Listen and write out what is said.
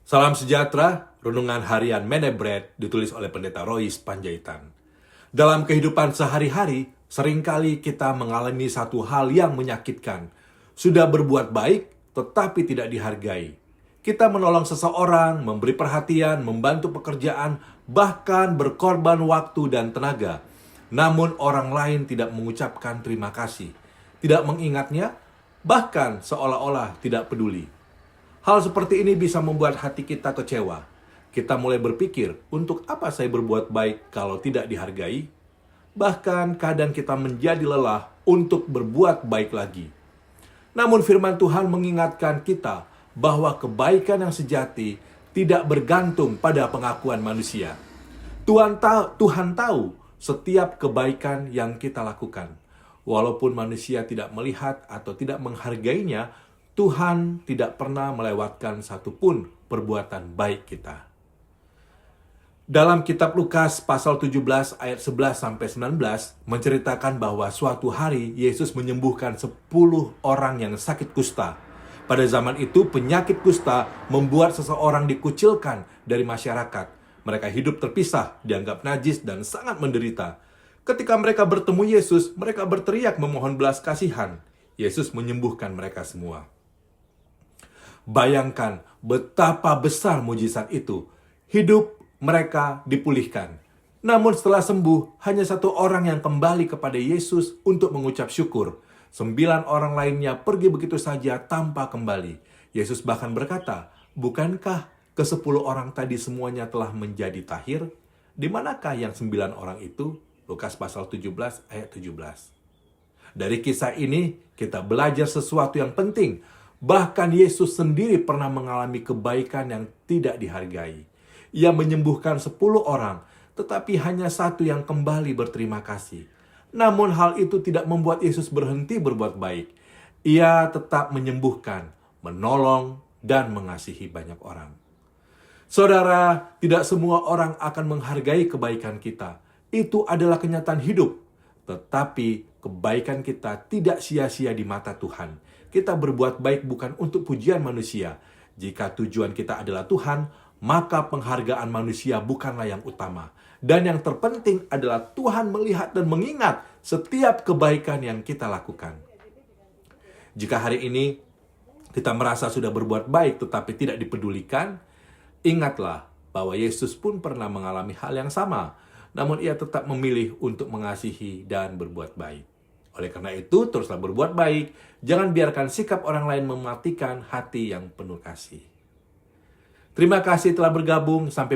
Salam sejahtera, renungan harian Menebret ditulis oleh Pendeta Rois Panjaitan. Dalam kehidupan sehari-hari, seringkali kita mengalami satu hal yang menyakitkan. Sudah berbuat baik, tetapi tidak dihargai. Kita menolong seseorang, memberi perhatian, membantu pekerjaan, bahkan berkorban waktu dan tenaga. Namun orang lain tidak mengucapkan terima kasih, tidak mengingatnya, bahkan seolah-olah tidak peduli. Hal seperti ini bisa membuat hati kita kecewa. Kita mulai berpikir, untuk apa saya berbuat baik kalau tidak dihargai? Bahkan kadang kita menjadi lelah untuk berbuat baik lagi. Namun firman Tuhan mengingatkan kita bahwa kebaikan yang sejati tidak bergantung pada pengakuan manusia. Tuhan tahu setiap kebaikan yang kita lakukan. Walaupun manusia tidak melihat atau tidak menghargainya, Tuhan tidak pernah melewatkan satupun perbuatan baik kita. Dalam kitab Lukas pasal 17 ayat 11-19 menceritakan bahwa suatu hari Yesus menyembuhkan 10 orang yang sakit kusta. Pada zaman itu penyakit kusta membuat seseorang dikucilkan dari masyarakat. Mereka hidup terpisah, dianggap najis dan sangat menderita. Ketika mereka bertemu Yesus, mereka berteriak memohon belas kasihan. Yesus menyembuhkan mereka semua. Bayangkan betapa besar mujizat itu. Hidup mereka dipulihkan. Namun setelah sembuh, hanya 1 orang yang kembali kepada Yesus untuk mengucap syukur. 9 orang lainnya pergi begitu saja tanpa kembali. Yesus bahkan berkata, "Bukankah ke-10 orang tadi semuanya telah menjadi tahir? Di manakah yang 9 orang itu?" Lukas pasal 17 ayat 17. Dari kisah ini, kita belajar sesuatu yang penting. Bahkan Yesus sendiri pernah mengalami kebaikan yang tidak dihargai. Ia menyembuhkan 10 orang, tetapi hanya 1 yang kembali berterima kasih. Namun hal itu tidak membuat Yesus berhenti berbuat baik. Ia tetap menyembuhkan, menolong, dan mengasihi banyak orang. Saudara, tidak semua orang akan menghargai kebaikan kita. Itu adalah kenyataan hidup. Tetapi kebaikan kita tidak sia-sia di mata Tuhan. Kita berbuat baik bukan untuk pujian manusia. Jika tujuan kita adalah Tuhan, maka penghargaan manusia bukanlah yang utama. Dan yang terpenting adalah Tuhan melihat dan mengingat setiap kebaikan yang kita lakukan. Jika hari ini kita merasa sudah berbuat baik tetapi tidak dipedulikan, ingatlah bahwa Yesus pun pernah mengalami hal yang sama. Namun ia tetap memilih untuk mengasihi dan berbuat baik. Oleh karena itu, teruslah berbuat baik. Jangan biarkan sikap orang lain mematikan hati yang penuh kasih. Terima kasih telah bergabung. Sampai